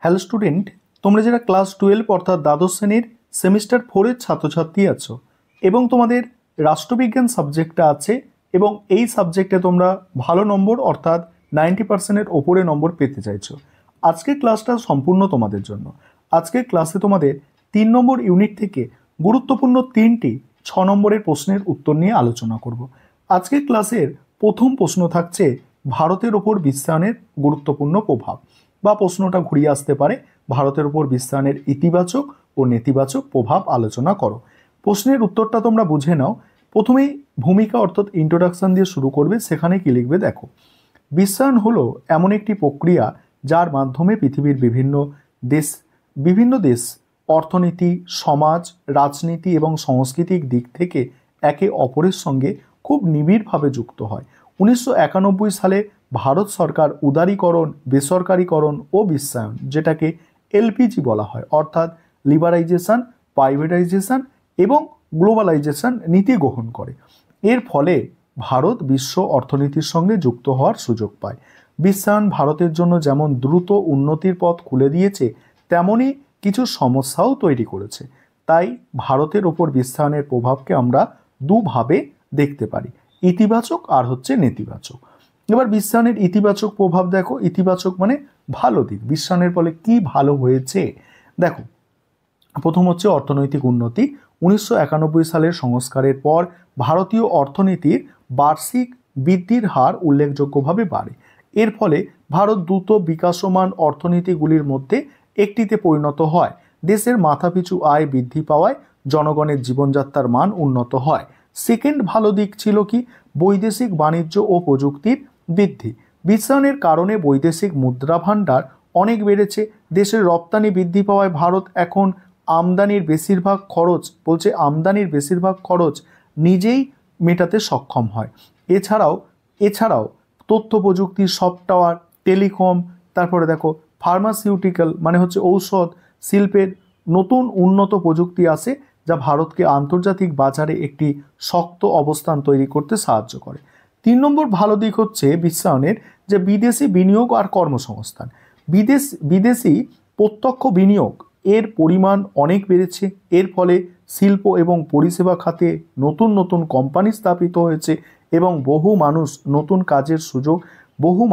Hello student, তোমরা যারা class 12 অর্থাৎ দ্বাদশ শ্রেণীর সেমিস্টার 4-এর ছাত্রছাত্রী আছো এবং তোমাদের রাষ্ট্রবিজ্ঞান সাবজেক্টটা আছে এবং এই সাবজেক্টে তোমরা ভালো নম্বর অর্থাৎ 90%-এর ওপরে নম্বর পেতে চাইছো, আজকের ক্লাসটা সম্পূর্ণ তোমাদের জন্য। আজকের ক্লাসে তোমাদের 3 নম্বর ইউনিট থেকে গুরুত্বপূর্ণ 3টি 6 নম্বরের প্রশ্নের উত্তর নিয়ে আলোচনা করব। আজকের ক্লাসের প্রথম প্রশ্ন থাকছে ভারতের ওপর বিশ্বায়নের গুরুত্বপূর্ণ প্রভাব, বা প্রশ্নটা ঘুরিয়ে আসতে পারে ভারতের উপর বিশ্বায়নের ইতিবাচক ও নেতিবাচক প্রভাব আলোচনা করো। প্রশ্নের উত্তরটা তোমরা বুঝে নাও। প্রথমেই ভূমিকা অর্থাৎ ইন্ট্রোডাকশন দিয়ে শুরু করবে। সেখানে কি লিখবে দেখো, বিশ্বায়ন হলো এমন একটি প্রক্রিয়া যার মাধ্যমে পৃথিবীর বিভিন্ন দেশ অর্থনীতি, সমাজ, রাজনীতি এবং সাংস্কৃতিক দিক থেকে একে অপরের সঙ্গে খুব নিবিড়ভাবে যুক্ত হয়। 1991 সালে ভারত সরকার উদারীকরণ, বেসরকারীকরণ ও বিশ্বায়ন, যেটাকে এলপিজি বলা হয়, অর্থাৎ লিবারাইজেশন, প্রাইভেটাইজেশন এবং গ্লোবালাইজেশন নীতি গ্রহণ করে। এর ফলে ভারত বিশ্ব অর্থনীতির সঙ্গে যুক্ত হওয়ার সুযোগ পায়। বিশ্বায়ন ভারতের জন্য যেমন দ্রুত উন্নতির পথ খুলে দিয়েছে, তেমনই কিছু সমস্যাও তৈরি করেছে। তাই ভারতের ওপর বিশ্বায়নের প্রভাবকে আমরা দুভাবে দেখতে পারি, ইতিবাচক আর হচ্ছে নেতিবাচক। এবার বিশ্বায়নের ইতিবাচক প্রভাব দেখো। ইতিবাচক মানে ভালো দিক। বিশ্বায়নের ফলে কি ভালো হয়েছে দেখো, প্রথম হচ্ছে অর্থনৈতিক উন্নতি। 1991 সালের সংস্কারের পর ভারতীয় অর্থনীতির বার্ষিক বৃদ্ধির হার উল্লেখযোগ্যভাবে বাড়ে। এর ফলে ভারত দ্রুত বিকাশমান অর্থনীতিগুলির মধ্যে একটিতে পরিণত হয়। দেশের মাথাপিছু আয় বৃদ্ধি পাওয়ায় জনগণের জীবনযাত্রার মান উন্নত হয়। সেকেন্ড ভালো দিক ছিল কি, বৈদেশিক বাণিজ্য ও প্রযুক্তির বৃদ্ধি। বিশ্বায়নের কারণে বৈদেশিক মুদ্রা ভাণ্ডার অনেক বেড়েছে। দেশের রপ্তানি বৃদ্ধি পাওয়ায় ভারত এখন আমদানির বেশিরভাগ খরচ নিজেই মেটাতে সক্ষম হয়। এছাড়াও তথ্য প্রযুক্তি, সফটওয়্যার, টেলিকম, তারপরে দেখো ফার্মাসিউটিক্যাল মানে হচ্ছে ঔষধ শিল্পের নতুন উন্নত প্রযুক্তি আসে, যা ভারতকে আন্তর্জাতিক বাজারে একটি শক্ত অবস্থান তৈরি করতে সাহায্য করে। 3 নম্বর ভালো দিক হচ্ছে বিশ্বায়নের যে বিদেশি বিনিয়োগ আর কর্মসংস্থান। বিদেশি প্রত্যক্ষ বিনিয়োগ এর পরিমাণ অনেক বেড়েছে। এর ফলে শিল্প এবং পরিষেবা খাতে নতুন নতুন কোম্পানি স্থাপিত হয়েছে এবং বহু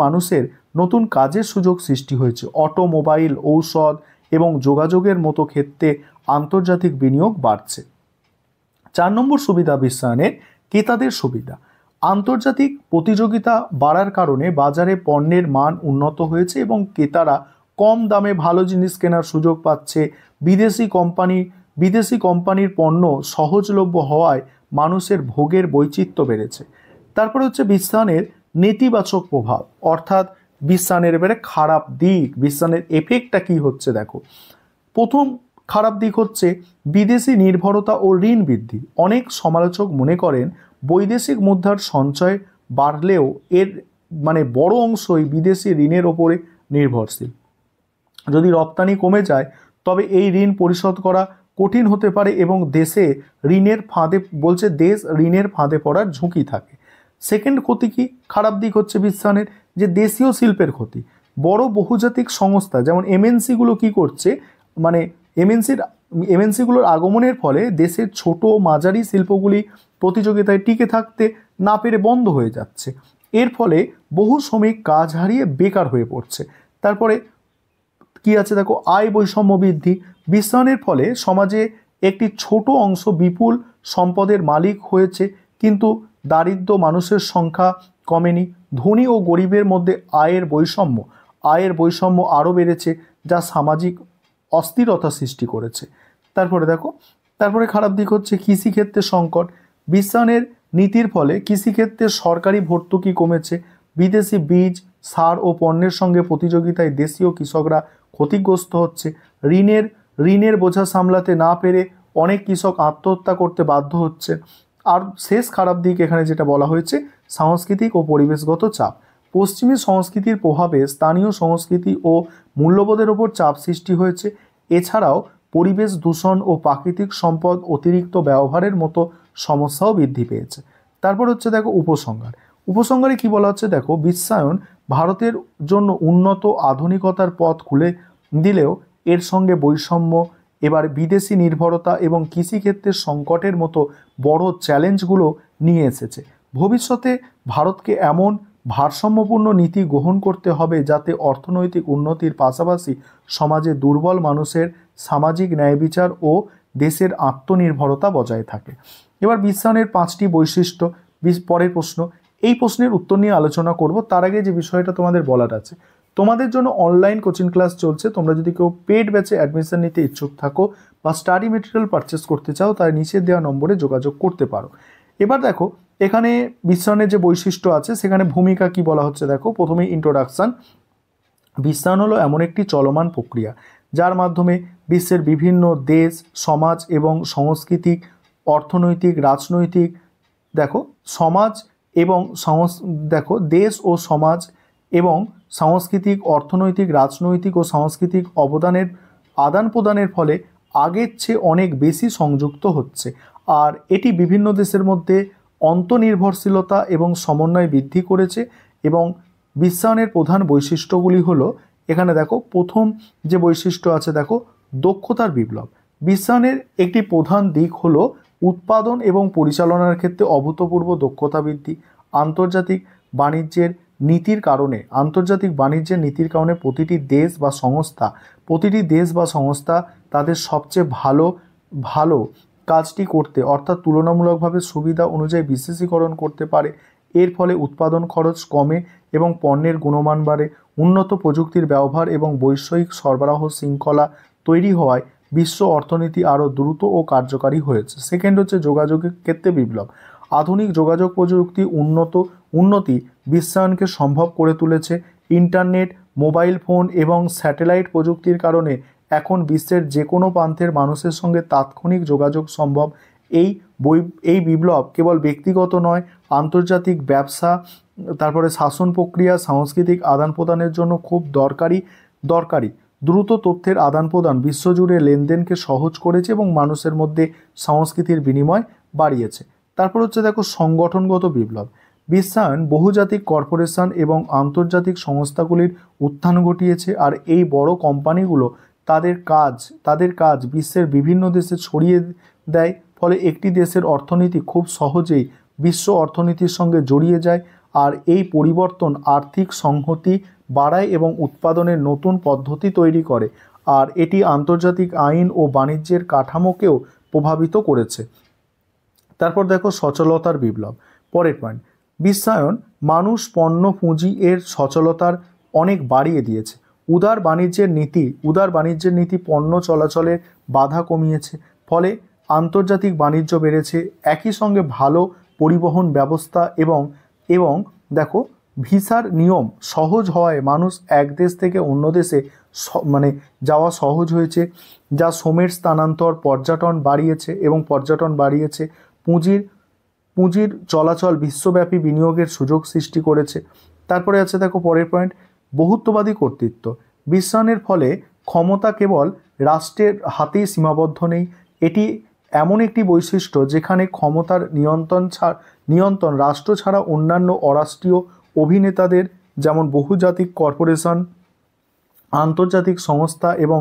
মানুষের নতুন কাজের সুযোগ সৃষ্টি হয়েছে। অটোমোবাইল, ঔষধ এবং যোগাযোগের মতো ক্ষেত্রে আন্তর্জাতিক বিনিয়োগ বাড়ছে। 4 নম্বর সুবিধা বিশ্বায়নের ক্রেতাদের সুবিধা। আন্তর্জাতিক প্রতিযোগিতা বাড়ার কারণে বাজারে পণ্যের মান উন্নত হয়েছে এবং ক্রেতারা কম দামে ভালো জিনিস কেনার সুযোগ পাচ্ছে। বিদেশি কোম্পানির পণ্য সহজলভ্য হওয়ায় মানুষের ভোগের বৈচিত্র্য বেড়েছে। তারপরে হচ্ছে বিশ্বায়নের নেতিবাচক প্রভাব, অর্থাৎ বিশ্বায়নের এবারে খারাপ দিক, বিশ্বায়নের এফেক্টটা কি হচ্ছে দেখো। প্রথম খারাপ দিক হচ্ছে বিদেশি নির্ভরতা ও ঋণ বৃদ্ধি। অনেক সমালোচক মনে করেন বৈদেশিক মুদ্রার সঞ্চয় বাড়লেও এর বড় অংশই বিদেশি ঋণের ওপরে নির্ভরশীল। যদি রপ্তানি কমে যায় তবে এই ঋণ পরিশোধ করা কঠিন হতে পারে এবং দেশ ঋণের ফাঁদে পড়ার ঝুঁকি থাকে। সেকেন্ড ক্ষতি কি, খারাপ দিক হচ্ছে বিশ্বায়নের যে দেশীয় শিল্পের ক্ষতি। বড় বহুজাতিক সংস্থা যেমন এমএনসিগুলো কি করছে, এমএনসিগুলোর আগমনের ফলে দেশের ছোট মাঝারি শিল্পগুলি প্রতিযোগিতায় টিকে থাকতে না পেরে বন্ধ হয়ে যাচ্ছে। এর ফলে বহু শ্রমিক কাজ হারিয়ে বেকার হয়ে পড়ছে। তারপরে কি আছে দেখো, আয় বৈষম্য বৃদ্ধি। বিশ্বায়নের ফলে সমাজে একটি ছোট অংশ বিপুল সম্পদের মালিক হয়েছে, কিন্তু দারিদ্র মানুষের সংখ্যা কমেনি। ধনী ও গরিবের মধ্যে আয়ের বৈষম্য আরও বেড়েছে, যা সামাজিক অস্থিরতা সৃষ্টি করেছে। তারপরে খারাপ দিক হচ্ছে কৃষিক্ষেত্রে সংকট। বিশ্বায়নের নীতির ফলে কৃষিক্ষেত্রে সরকারি ভর্তুকি কমেছে। বিদেশি বীজ, সার ও পণ্যের সঙ্গে প্রতিযোগিতায় দেশীয় কৃষকরা ক্ষতিগ্রস্ত হচ্ছে। ঋণের বোঝা সামলাতে না পেরে অনেক কৃষক আত্মহত্যা করতে বাধ্য হচ্ছে। আর শেষ খারাপ দিক এখানে যেটা বলা হয়েছে, সাংস্কৃতিক ও পরিবেশগত চাপ। পশ্চিমী সংস্কৃতির প্রভাবে স্থানীয় সংস্কৃতি ও মূল্যবোধের ওপর চাপ সৃষ্টি হয়েছে। এছাড়াও পরিবেশ দূষণ ও প্রাকৃতিক সম্পদ অতিরিক্ত ব্যবহারের মতো সমস্যাও বৃদ্ধি পেয়েছে। তারপর হচ্ছে দেখো উপসংহারে কি বলা হচ্ছে দেখো, বিশ্বায়ন ভারতের জন্য উন্নত আধুনিকতার পথ খুলে দিলেও এর সঙ্গে বৈষম্য, এবার বিদেশি নির্ভরতা এবং কৃষিক্ষেত্রের সংকটের মতো বড় চ্যালেঞ্জগুলো নিয়ে এসেছে। ভবিষ্যতে ভারতকে এমন ভারসাম্যপূর্ণ নীতি গ্রহণ করতে হবে যাতে অর্থনৈতিক উন্নতির পাশাপাশি সমাজে দুর্বল মানুষের সামাজিক ন্যায় বিচার ও দেশের আত্মনির্ভরতা বজায় থাকে। এবার বিশ্বায়নের 5টি বৈশিষ্ট্য, পরের প্রশ্ন, এই প্রশ্নের উত্তর নিয়ে আলোচনা করব। তার আগে যে বিষয়টা তোমাদের বলার আছে, তোমাদের জন্য অনলাইন কোচিং ক্লাস চলছে। তোমরা যদি কেউ পেড ব্যাচে অ্যাডমিশন নিতে ইচ্ছুক থাকো বা স্টাডি মেটেরিয়াল পারচেস করতে চাও, তার নিচে দেওয়া নম্বরে যোগাযোগ করতে পারো। এবার দেখো এখানে বিশ্বায়নের যে বৈশিষ্ট্য আছে সেখানে ভূমিকা কি বলা হচ্ছে। দেখো প্রথমে ইন্ট্রোডাকশন। বিশ্বায়ন হলো এমন একটি চলমান প্রক্রিয়া যার মাধ্যমে বিশ্বের বিভিন্ন দেশ, সমাজ এবং সাংস্কৃতিক, অর্থনৈতিক, রাজনৈতিক, দেখো সমাজ এবং দেখো দেশ ও সমাজ এবং সাংস্কৃতিক, অর্থনৈতিক, রাজনৈতিক ও সাংস্কৃতিক অবদানের আদান প্রদানের ফলে আগের চেয়ে অনেক বেশি সংযুক্ত হচ্ছে। আর এটি বিভিন্ন দেশের মধ্যে অন্তর্নির্ভরশীলতা এবং সমন্বয় বৃদ্ধি করেছে। এবং বিশ্বায়নের প্রধান বৈশিষ্ট্যগুলি হলো, এখানে দেখো প্রথম যে বৈশিষ্ট্য আছে, দেখো দক্ষতার বিপ্লব। বিশ্বায়নের একটি প্রধান দিক হলো উৎপাদন এবং পরিচালনার ক্ষেত্রে অভূতপূর্ব দক্ষতা বৃদ্ধি। আন্তর্জাতিক বাণিজ্যের নীতির কারণে প্রতিটি দেশ বা সংস্থা তাদের সবচেয়ে ভালো কাজটি করতে, অর্থাৎ তুলনামূলকভাবে সুবিধা অনুযায়ী বিশেষীকরণ করতে পারে। এর ফলে উৎপাদন খরচ কমে এবং পণ্যের গুণমান বাড়ে। উন্নত প্রযুক্তির ব্যবহার এবং বৈষয়িক সরবরাহ শৃঙ্খলা তৈরি হওয়ায় বিশ্ব অর্থনীতি আরও দ্রুত ও কার্যকারী হয়েছে। সেকেন্ড হচ্ছে যোগাযোগের ক্ষেত্রে বিপ্লব। আধুনিক যোগাযোগ প্রযুক্তি উন্নতি বিশ্বায়নকে সম্ভব করে তুলেছে। ইন্টারনেট, মোবাইল ফোন এবং স্যাটেলাইট প্রযুক্তির কারণে এখন বিশ্বের যে কোনো প্রান্তের মানুষের সঙ্গে তাৎক্ষণিক যোগাযোগ সম্ভব। এই বিপ্লব কেবল ব্যক্তিগত নয়, আন্তর্জাতিক ব্যবসা, তারপরে শাসন প্রক্রিয়া, সাংস্কৃতিক আদান প্রদানের জন্য খুব দরকারি। দ্রুত তথ্যের আদান প্রদান বিশ্বজুড়ে লেনদেনকে সহজ করেছে এবং মানুষের মধ্যে সংস্কৃতির বিনিময় বাড়িয়েছে। তারপর হচ্ছে দেখো সংগঠনগত বিপ্লব। বিশ্বায়ন বহুজাতিক কর্পোরেশন এবং আন্তর্জাতিক সংস্থাগুলির উত্থান ঘটিয়েছে। আর এই বড় কোম্পানিগুলো তাদের কাজ বিশ্বের বিভিন্ন দেশে ছড়িয়ে দেয়। ফলে একটি দেশের অর্থনীতি খুব সহজেই বিশ্ব অর্থনীতির সঙ্গে জড়িয়ে যায়। আর এই পরিবর্তন আর্থিক সংহতি বাড়ায় এবং উৎপাদনের নতুন পদ্ধতি তৈরি করে। আর এটি আন্তর্জাতিক আইন ও বাণিজ্যের কাঠামোকেও প্রভাবিত করেছে। তারপর দেখো সচলতার বিপ্লব। পরের পয়েন্ট, বিশ্বায়ন মানুষ, পণ্য, পুঁজি এর সচলতার অনেক বাড়িয়ে দিয়েছে। উদার বাণিজ্যের নীতি পণ্য চলাচলের বাধা কমিয়েছে। ফলে আন্তর্জাতিক বাণিজ্য বেড়েছে। একই সঙ্গে ভালো পরিবহন ব্যবস্থা এবং দেখো ভিসার নিয়ম সহজ হওয়ায় মানুষ এক দেশ থেকে অন্য দেশে যাওয়া সহজ হয়েছে, যা শ্রমের স্থানান্তর, পর্যটন বাড়িয়েছে। পুঁজির চলাচল বিশ্বব্যাপী বিনিয়োগের সুযোগ সৃষ্টি করেছে। তারপরে আছে দেখো পরের পয়েন্ট, বহুত্ববাদী কর্তৃত্ব। বিশ্বায়নের ফলে ক্ষমতা কেবল রাষ্ট্রের হাতেই সীমাবদ্ধ নেই। এটি এমন একটি বৈশিষ্ট্য যেখানে ক্ষমতার নিয়ন্ত্রণ রাষ্ট্র ছাড়া অন্যান্য অরাষ্ট্রীয় অভিনেতাদের, যেমন বহুজাতিক কর্পোরেশন, আন্তর্জাতিক সংস্থা এবং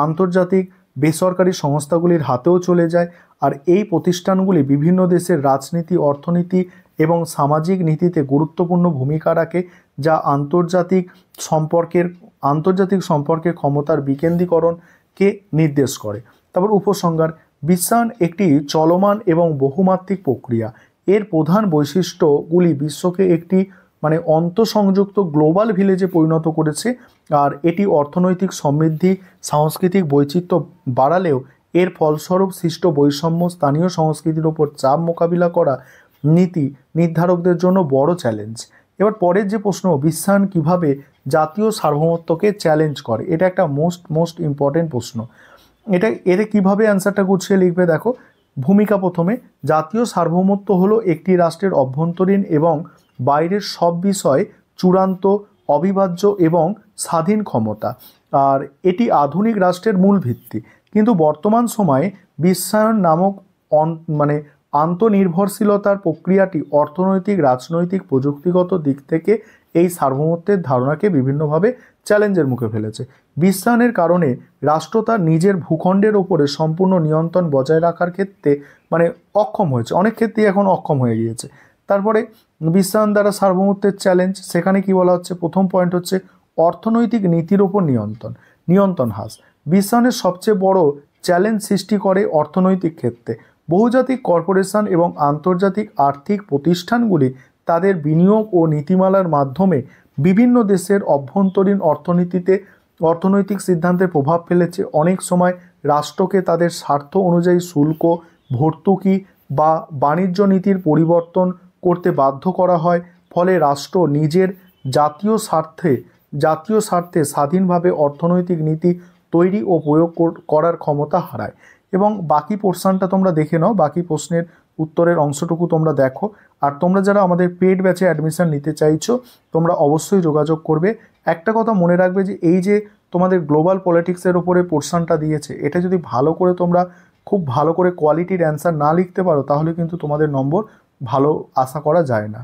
আন্তর্জাতিক বেসরকারি সংস্থাগুলির হাতেও চলে যায়। আর এই প্রতিষ্ঠানগুলি বিভিন্ন দেশের রাজনীতি, অর্থনীতি এবং সামাজিক নীতিতে গুরুত্বপূর্ণ ভূমিকা রাখে, যা আন্তর্জাতিক সম্পর্কে ক্ষমতার বিকেন্দ্রীকরণকে নির্দেশ করে। তারপর উপসংহার, বিশ্বায়ন একটি চলমান এবং বহুমাত্রিক প্রক্রিয়া। এর প্রধান বৈশিষ্ট্যগুলি বিশ্বকে একটি অন্তঃসংযুক্ত গ্লোবাল ভিলেজে পরিণত করেছে। আর এটি অর্থনৈতিক সমৃদ্ধি, সাংস্কৃতিক বৈচিত্র্য বাড়ালেও এর ফলস্বরূপ সৃষ্ট বৈষম্য, স্থানীয় সংস্কৃতির ওপর চাপ মোকাবিলা করা নীতি নির্ধারকদের জন্য বড় চ্যালেঞ্জ। এবার পরের যে প্রশ্ন, বিশ্বায়ন কিভাবে জাতীয় সার্বভৌমত্বকে চ্যালেঞ্জ করে, এটা একটা মোস্ট ইম্পর্টেন্ট প্রশ্ন। এতে কিভাবে অ্যান্সারটা গুছিয়ে লিখবে, দেখো ভূমিকা। প্রথমে, জাতীয় সার্বভৌমত্ব হলো একটি রাষ্ট্রের অভ্যন্তরীণ এবং বাইরের সব বিষয় চূড়ান্ত, অবিভাজ্য এবং স্বাধীন ক্ষমতা। আর এটি আধুনিক রাষ্ট্রের মূল ভিত্তি। কিন্তু বর্তমান সময়ে বিশ্বায়ন নামক আন্তঃনির্ভরশীলতার প্রক্রিয়াটি অর্থনৈতিক, রাজনৈতিক, প্রযুক্তিগত দিক থেকে এই সার্বভৌমত্বের ধারণাকে বিভিন্নভাবে চ্যালেঞ্জের মুখে ফেলেছে। বিশ্বায়নের কারণে রাষ্ট্র তার নিজের ভূখণ্ডের ওপরে সম্পূর্ণ নিয়ন্ত্রণ বজায় রাখার ক্ষেত্রে মানে অক্ষম হয়েছে, অনেক ক্ষেত্রেই এখন অক্ষম হয়ে গিয়েছে। তারপরে বিশ্বায়ন দ্বারা সার্বভৌমত্বের চ্যালেঞ্জ, সেখানে কি বলা হচ্ছে, প্রথম পয়েন্ট হচ্ছে অর্থনৈতিক নীতির ওপর নিয়ন্ত্রণ হ্রাস। বিশ্বায়নের সবচেয়ে বড় চ্যালেঞ্জ সৃষ্টি করে অর্থনৈতিক ক্ষেত্রে। বহুজাতিক কর্পোরেশন এবং আন্তর্জাতিক আর্থিক প্রতিষ্ঠানগুলি তাদের বিনিয়োগ ও নীতিমালার মাধ্যমে বিভিন্ন দেশের অভ্যন্তরীণ অর্থনৈতিক সিদ্ধান্তে প্রভাব ফেলেছে। অনেক সময় রাষ্ট্রকে তাদের স্বার্থ অনুযায়ী শুল্ক, ভর্তুকি বা বাণিজ্য নীতির পরিবর্তন করতে বাধ্য করা হয়। ফলে রাষ্ট্র নিজের জাতীয় স্বার্থে স্বাধীনভাবে অর্থনৈতিক নীতি তৈরি ও প্রয়োগ করার ক্ষমতা হারায়। এবং বাকি পোর্শনটা তোমরা দেখে নাও, বাকি প্রশ্নের উত্তরের অংশটুকু তোমরা দেখো। আর তোমরা যারা আমাদের পেড ব্যাচে অ্যাডমিশন নিতে চাইছো তোমরা অবশ্যই যোগাযোগ করবে। একটা কথা মনে রাখবে যে এই যে তোমাদের গ্লোবাল পলিটিক্সের উপরে পোর্শনটা দিয়েছে, এটা যদি ভালো করে তোমরা খুব ভালো করে কোয়ালিটির অ্যান্সার না লিখতে পারো তাহলে কিন্তু তোমাদের নম্বর ভালো আশা করা যায় না।